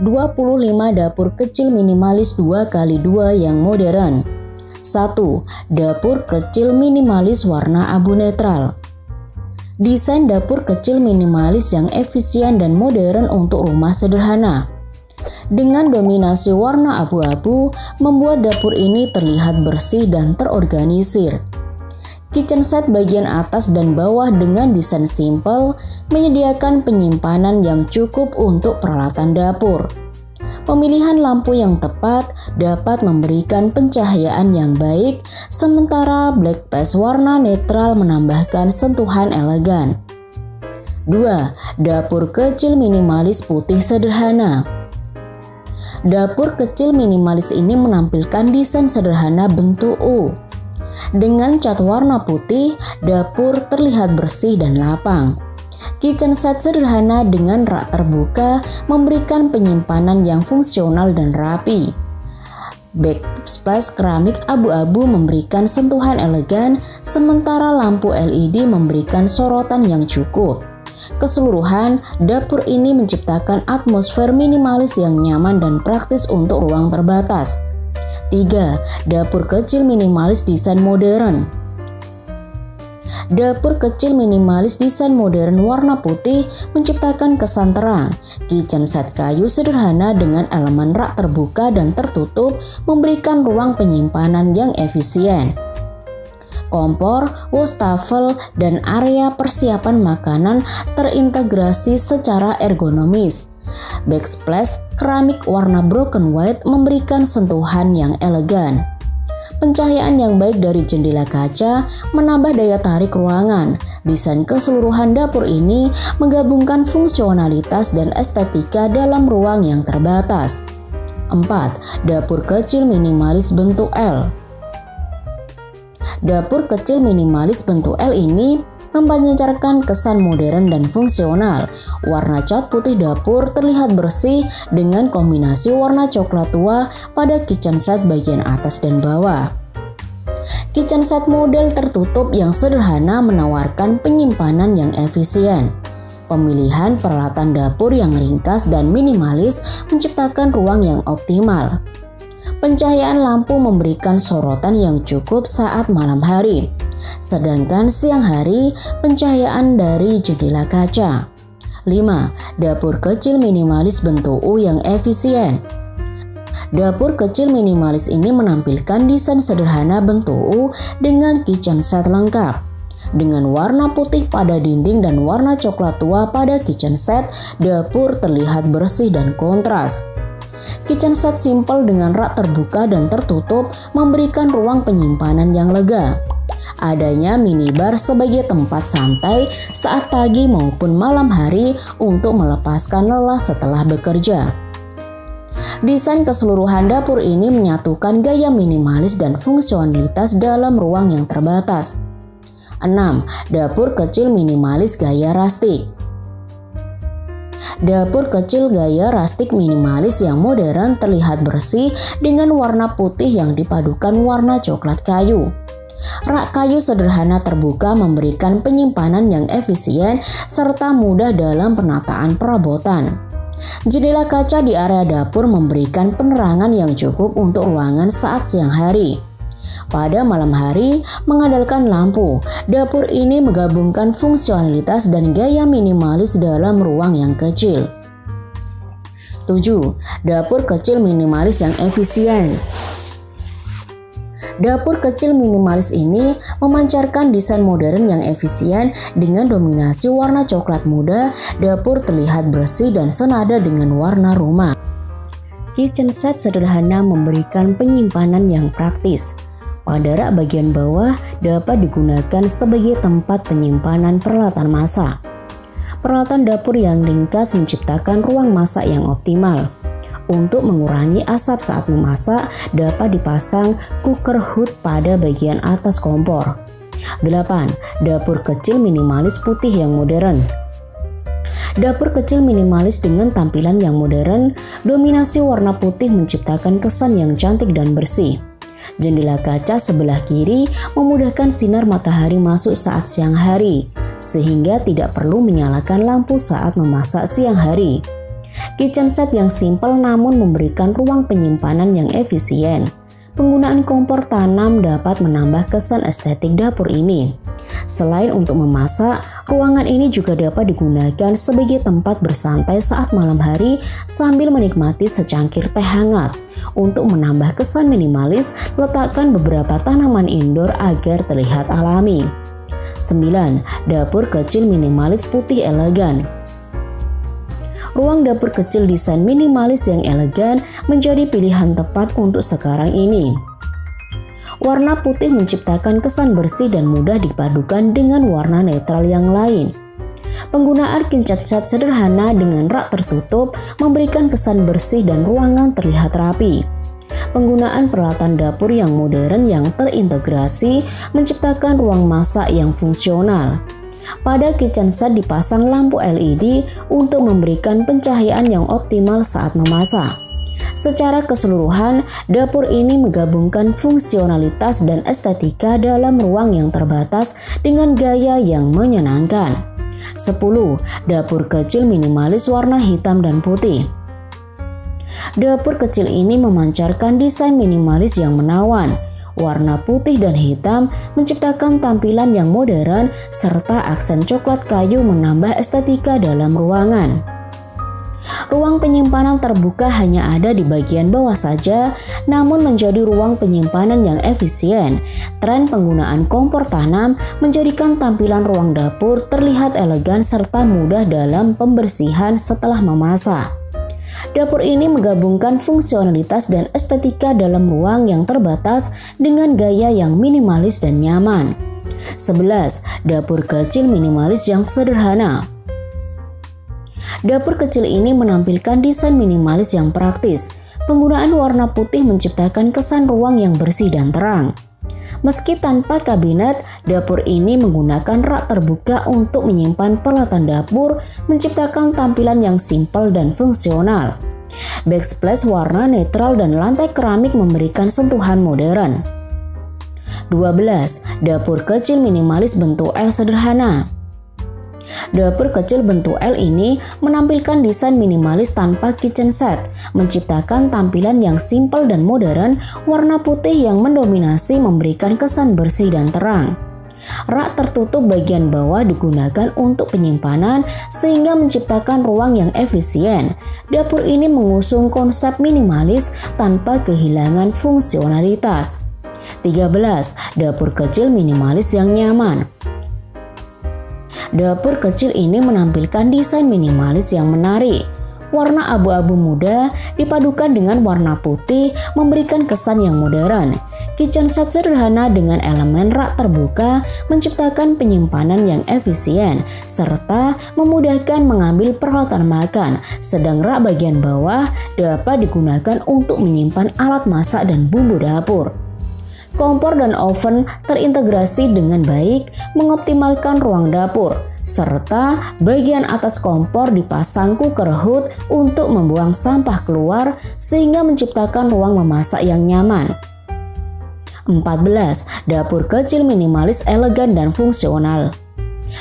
25 dapur kecil minimalis 2x2 yang modern. 1. Dapur kecil minimalis warna abu netral. Desain dapur kecil minimalis yang efisien dan modern untuk rumah sederhana. Dengan dominasi warna abu-abu, membuat dapur ini terlihat bersih dan terorganisir. Kitchen set bagian atas dan bawah dengan desain simple menyediakan penyimpanan yang cukup untuk peralatan dapur. Pemilihan lampu yang tepat dapat memberikan pencahayaan yang baik, sementara black place warna netral menambahkan sentuhan elegan. 2. Dapur kecil minimalis putih sederhana. Dapur kecil minimalis ini menampilkan desain sederhana bentuk U. Dengan cat warna putih, dapur terlihat bersih dan lapang. Kitchen set sederhana dengan rak terbuka memberikan penyimpanan yang fungsional dan rapi. Backsplash keramik abu-abu memberikan sentuhan elegan, sementara lampu LED memberikan sorotan yang cukup. Keseluruhan, dapur ini menciptakan atmosfer minimalis yang nyaman dan praktis untuk ruang terbatas. 3. Dapur kecil minimalis desain modern. Dapur kecil minimalis desain modern warna putih menciptakan kesan terang. Kitchen set kayu sederhana dengan elemen rak terbuka dan tertutup memberikan ruang penyimpanan yang efisien. Kompor, wastafel, dan area persiapan makanan terintegrasi secara ergonomis. Backsplash keramik warna broken white memberikan sentuhan yang elegan. Pencahayaan yang baik dari jendela kaca menambah daya tarik ruangan. Desain keseluruhan dapur ini menggabungkan fungsionalitas dan estetika dalam ruang yang terbatas. 4. Dapur kecil minimalis bentuk L. Dapur kecil minimalis bentuk L ini memancarkan kesan modern dan fungsional. Warna cat putih dapur terlihat bersih dengan kombinasi warna coklat tua pada kitchen set bagian atas dan bawah. Kitchen set model tertutup yang sederhana menawarkan penyimpanan yang efisien. Pemilihan peralatan dapur yang ringkas dan minimalis menciptakan ruang yang optimal. Pencahayaan lampu memberikan sorotan yang cukup saat malam hari, sedangkan siang hari pencahayaan dari jendela kaca. 5. Dapur kecil minimalis bentuk U yang efisien. Dapur kecil minimalis ini menampilkan desain sederhana bentuk U dengan kitchen set lengkap. Dengan warna putih pada dinding dan warna coklat tua pada kitchen set, dapur terlihat bersih dan kontras. Kitchen set simple dengan rak terbuka dan tertutup memberikan ruang penyimpanan yang lega. Adanya minibar sebagai tempat santai saat pagi maupun malam hari untuk melepaskan lelah setelah bekerja. Desain keseluruhan dapur ini menyatukan gaya minimalis dan fungsionalitas dalam ruang yang terbatas. 6. Dapur kecil minimalis gaya rustic. Dapur kecil gaya rustic minimalis yang modern terlihat bersih dengan warna putih yang dipadukan warna coklat kayu. Rak kayu sederhana terbuka memberikan penyimpanan yang efisien serta mudah dalam penataan perabotan. Jendela kaca di area dapur memberikan penerangan yang cukup untuk ruangan saat siang hari. Pada malam hari, mengandalkan lampu, dapur ini menggabungkan fungsionalitas dan gaya minimalis dalam ruang yang kecil. 7. Dapur kecil minimalis yang efisien. Dapur kecil minimalis ini memancarkan desain modern yang efisien dengan dominasi warna coklat muda. Dapur terlihat bersih dan senada dengan warna rumah. Kitchen set sederhana memberikan penyimpanan yang praktis. Pada rak bagian bawah dapat digunakan sebagai tempat penyimpanan peralatan masak. Peralatan dapur yang ringkas menciptakan ruang masak yang optimal. Untuk mengurangi asap saat memasak, dapat dipasang cooker hood pada bagian atas kompor. 8. Dapur kecil minimalis putih yang modern. Dapur kecil minimalis dengan tampilan yang modern, dominasi warna putih menciptakan kesan yang cantik dan bersih. Jendela kaca sebelah kiri memudahkan sinar matahari masuk saat siang hari, sehingga tidak perlu menyalakan lampu saat memasak siang hari. Kitchen set yang simpel namun memberikan ruang penyimpanan yang efisien. Penggunaan kompor tanam dapat menambah kesan estetik dapur ini. Selain untuk memasak, ruangan ini juga dapat digunakan sebagai tempat bersantai saat malam hari sambil menikmati secangkir teh hangat. Untuk menambah kesan minimalis, letakkan beberapa tanaman indoor agar terlihat alami. 9. Dapur kecil minimalis putih elegan. Ruang dapur kecil desain minimalis yang elegan menjadi pilihan tepat untuk sekarang ini. Warna putih menciptakan kesan bersih dan mudah dipadukan dengan warna netral yang lain. Penggunaan kitchen set sederhana dengan rak tertutup memberikan kesan bersih dan ruangan terlihat rapi. Penggunaan peralatan dapur yang modern yang terintegrasi menciptakan ruang masak yang fungsional. Pada kitchen set dipasang lampu LED untuk memberikan pencahayaan yang optimal saat memasak. Secara keseluruhan, dapur ini menggabungkan fungsionalitas dan estetika dalam ruang yang terbatas dengan gaya yang menyenangkan. 10. Dapur kecil minimalis warna hitam dan putih. Dapur kecil ini memancarkan desain minimalis yang menawan. Warna putih dan hitam menciptakan tampilan yang modern serta aksen coklat kayu menambah estetika dalam ruangan. Ruang penyimpanan terbuka hanya ada di bagian bawah saja, namun menjadi ruang penyimpanan yang efisien. Tren penggunaan kompor tanam menjadikan tampilan ruang dapur terlihat elegan serta mudah dalam pembersihan setelah memasak. Dapur ini menggabungkan fungsionalitas dan estetika dalam ruang yang terbatas dengan gaya yang minimalis dan nyaman. 11. Dapur kecil minimalis yang sederhana. Dapur kecil ini menampilkan desain minimalis yang praktis. Penggunaan warna putih menciptakan kesan ruang yang bersih dan terang. Meski tanpa kabinet, dapur ini menggunakan rak terbuka untuk menyimpan peralatan dapur, menciptakan tampilan yang simpel dan fungsional. Backsplash warna netral dan lantai keramik memberikan sentuhan modern. 12. Dapur kecil minimalis bentuk L sederhana. Dapur kecil bentuk L ini menampilkan desain minimalis tanpa kitchen set, menciptakan tampilan yang simpel dan modern. Warna putih yang mendominasi memberikan kesan bersih dan terang. Rak tertutup bagian bawah digunakan untuk penyimpanan sehingga menciptakan ruang yang efisien. Dapur ini mengusung konsep minimalis tanpa kehilangan fungsionalitas. 13. Dapur kecil minimalis yang nyaman. Dapur kecil ini menampilkan desain minimalis yang menarik. Warna abu-abu muda dipadukan dengan warna putih memberikan kesan yang modern. Kitchen set sederhana dengan elemen rak terbuka menciptakan penyimpanan yang efisien serta memudahkan mengambil peralatan makan, sedang rak bagian bawah dapat digunakan untuk menyimpan alat masak dan bumbu dapur. Kompor dan oven terintegrasi dengan baik, mengoptimalkan ruang dapur, serta bagian atas kompor dipasang cooker hood untuk membuang sampah keluar sehingga menciptakan ruang memasak yang nyaman. 14. Dapur kecil minimalis elegan dan fungsional.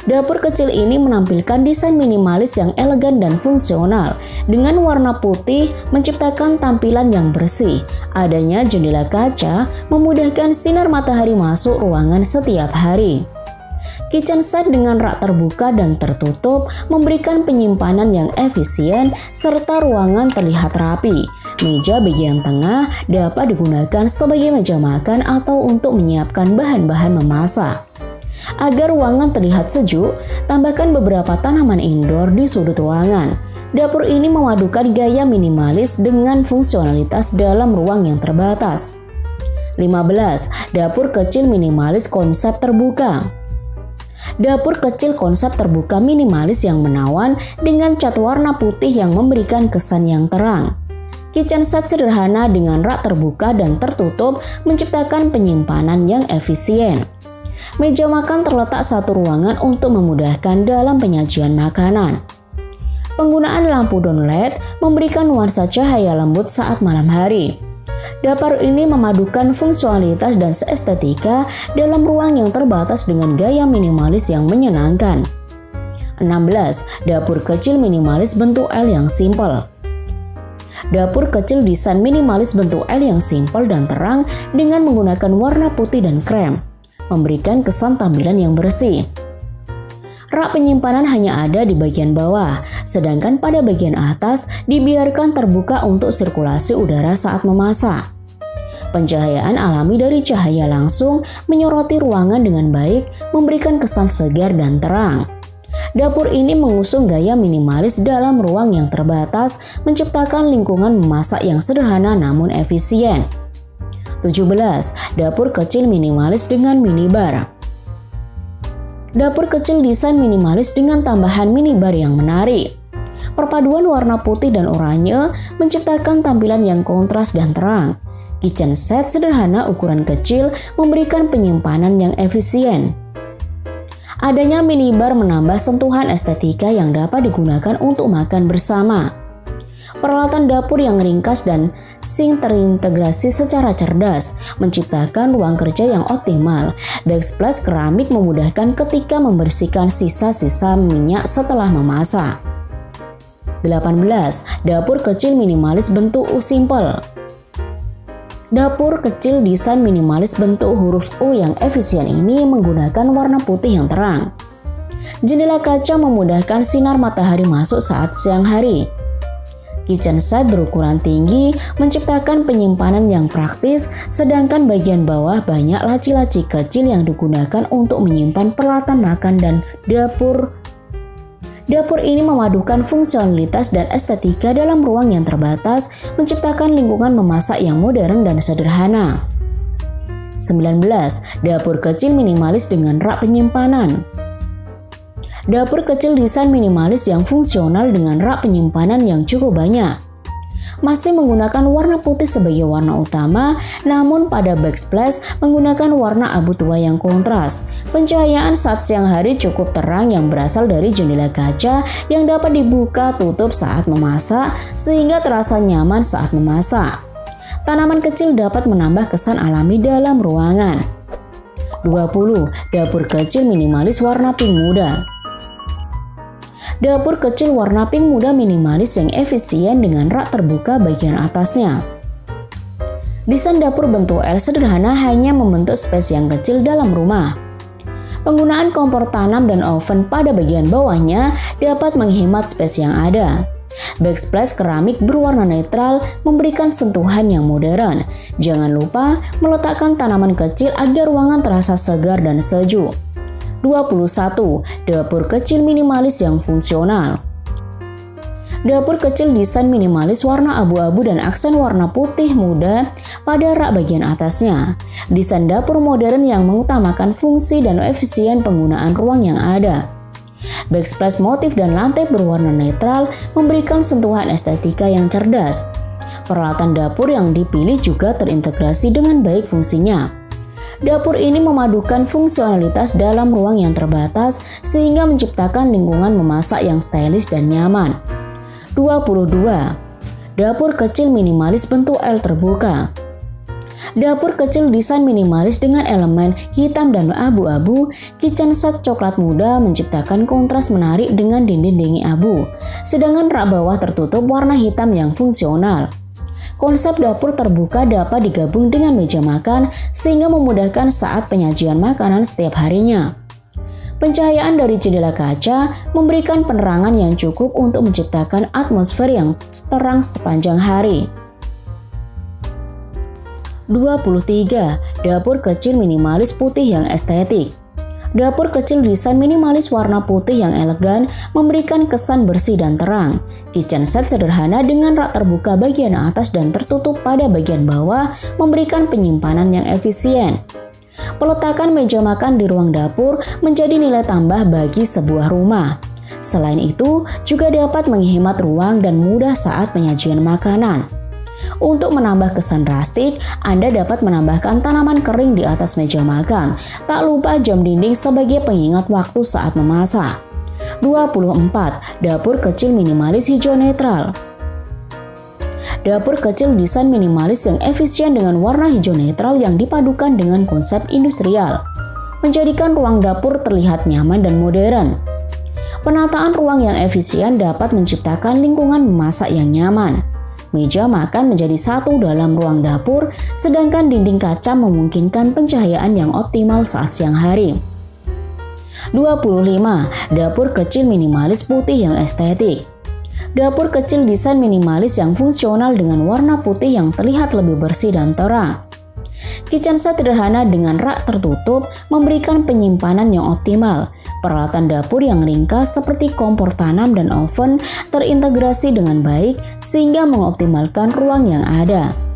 Dapur kecil ini menampilkan desain minimalis yang elegan dan fungsional. Dengan warna putih menciptakan tampilan yang bersih. Adanya jendela kaca memudahkan sinar matahari masuk ruangan setiap hari. Kitchen set dengan rak terbuka dan tertutup memberikan penyimpanan yang efisien serta ruangan terlihat rapi. Meja bagian tengah dapat digunakan sebagai meja makan atau untuk menyiapkan bahan-bahan memasak. Agar ruangan terlihat sejuk, tambahkan beberapa tanaman indoor di sudut ruangan. Dapur ini memadukan gaya minimalis dengan fungsionalitas dalam ruang yang terbatas. 15. Dapur kecil minimalis konsep terbuka. Dapur kecil konsep terbuka minimalis yang menawan dengan cat warna putih yang memberikan kesan yang terang. Kitchen set sederhana dengan rak terbuka dan tertutup menciptakan penyimpanan yang efisien. Meja makan terletak satu ruangan untuk memudahkan dalam penyajian makanan. Penggunaan lampu down LED memberikan nuansa cahaya lembut saat malam hari. Dapur ini memadukan fungsionalitas dan estetika dalam ruang yang terbatas dengan gaya minimalis yang menyenangkan. 16. Dapur kecil minimalis bentuk L yang simpel. Dapur kecil desain minimalis bentuk L yang simpel dan terang dengan menggunakan warna putih dan krem, memberikan kesan tampilan yang bersih. Rak penyimpanan hanya ada di bagian bawah, sedangkan pada bagian atas dibiarkan terbuka untuk sirkulasi udara saat memasak. Pencahayaan alami dari cahaya langsung menyoroti ruangan dengan baik, memberikan kesan segar dan terang. Dapur ini mengusung gaya minimalis dalam ruang yang terbatas, menciptakan lingkungan memasak yang sederhana namun efisien. 17. Dapur kecil minimalis dengan minibar. Dapur kecil desain minimalis dengan tambahan minibar yang menarik. Perpaduan warna putih dan oranye menciptakan tampilan yang kontras dan terang. Kitchen set sederhana ukuran kecil memberikan penyimpanan yang efisien. Adanya minibar menambah sentuhan estetika yang dapat digunakan untuk makan bersama. Peralatan dapur yang ringkas dan sink terintegrasi secara cerdas, menciptakan ruang kerja yang optimal. Backsplash keramik memudahkan ketika membersihkan sisa-sisa minyak setelah memasak. 18. Dapur kecil minimalis bentuk U simple. Dapur kecil desain minimalis bentuk huruf U yang efisien ini menggunakan warna putih yang terang. Jendela kaca memudahkan sinar matahari masuk saat siang hari. Kitchen set berukuran tinggi menciptakan penyimpanan yang praktis, sedangkan bagian bawah banyak laci-laci kecil yang digunakan untuk menyimpan peralatan makan dan dapur. Dapur ini memadukan fungsionalitas dan estetika dalam ruang yang terbatas, menciptakan lingkungan memasak yang modern dan sederhana. 19. Dapur kecil minimalis dengan rak penyimpanan. Dapur kecil desain minimalis yang fungsional dengan rak penyimpanan yang cukup banyak. Masih menggunakan warna putih sebagai warna utama, namun pada backsplash menggunakan warna abu tua yang kontras. Pencahayaan saat siang hari cukup terang yang berasal dari jendela kaca yang dapat dibuka tutup saat memasak, sehingga terasa nyaman saat memasak. Tanaman kecil dapat menambah kesan alami dalam ruangan. 20. Dapur kecil minimalis warna pink muda. Dapur kecil warna pink muda minimalis yang efisien dengan rak terbuka bagian atasnya. Desain dapur bentuk L sederhana hanya membentuk space yang kecil dalam rumah. Penggunaan kompor tanam dan oven pada bagian bawahnya dapat menghemat space yang ada. Backsplash keramik berwarna netral memberikan sentuhan yang modern. Jangan lupa meletakkan tanaman kecil agar ruangan terasa segar dan sejuk. 21. Dapur kecil minimalis yang fungsional. Dapur kecil desain minimalis warna abu-abu dan aksen warna putih muda pada rak bagian atasnya. Desain dapur modern yang mengutamakan fungsi dan efisien penggunaan ruang yang ada. Backsplash motif dan lantai berwarna netral memberikan sentuhan estetika yang cerdas. Peralatan dapur yang dipilih juga terintegrasi dengan baik fungsinya. Dapur ini memadukan fungsionalitas dalam ruang yang terbatas sehingga menciptakan lingkungan memasak yang stylish dan nyaman. 22. Dapur kecil minimalis bentuk L terbuka. Dapur kecil desain minimalis dengan elemen hitam dan abu-abu, kitchen set coklat muda menciptakan kontras menarik dengan dinding-dinding abu, sedangkan rak bawah tertutup warna hitam yang fungsional. Konsep dapur terbuka dapat digabung dengan meja makan sehingga memudahkan saat penyajian makanan setiap harinya. Pencahayaan dari jendela kaca memberikan penerangan yang cukup untuk menciptakan atmosfer yang terang sepanjang hari. 23. Dapur kecil minimalis putih yang estetik. Dapur kecil desain minimalis warna putih yang elegan memberikan kesan bersih dan terang. Kitchen set sederhana dengan rak terbuka bagian atas dan tertutup pada bagian bawah memberikan penyimpanan yang efisien. Peletakan meja makan di ruang dapur menjadi nilai tambah bagi sebuah rumah. Selain itu, juga dapat menghemat ruang dan mudah saat penyajian makanan. Untuk menambah kesan rustik, Anda dapat menambahkan tanaman kering di atas meja makan. Tak lupa jam dinding sebagai pengingat waktu saat memasak. 24. Dapur kecil minimalis hijau netral. Dapur kecil desain minimalis yang efisien dengan warna hijau netral yang dipadukan dengan konsep industrial, menjadikan ruang dapur terlihat nyaman dan modern. Penataan ruang yang efisien dapat menciptakan lingkungan memasak yang nyaman. Meja makan menjadi satu dalam ruang dapur, sedangkan dinding kaca memungkinkan pencahayaan yang optimal saat siang hari. 25. Dapur kecil minimalis putih yang estetik. Dapur kecil desain minimalis yang fungsional dengan warna putih yang terlihat lebih bersih dan terang. Kitchen set sederhana dengan rak tertutup memberikan penyimpanan yang optimal. Peralatan dapur yang ringkas seperti kompor tanam dan oven terintegrasi dengan baik sehingga mengoptimalkan ruang yang ada.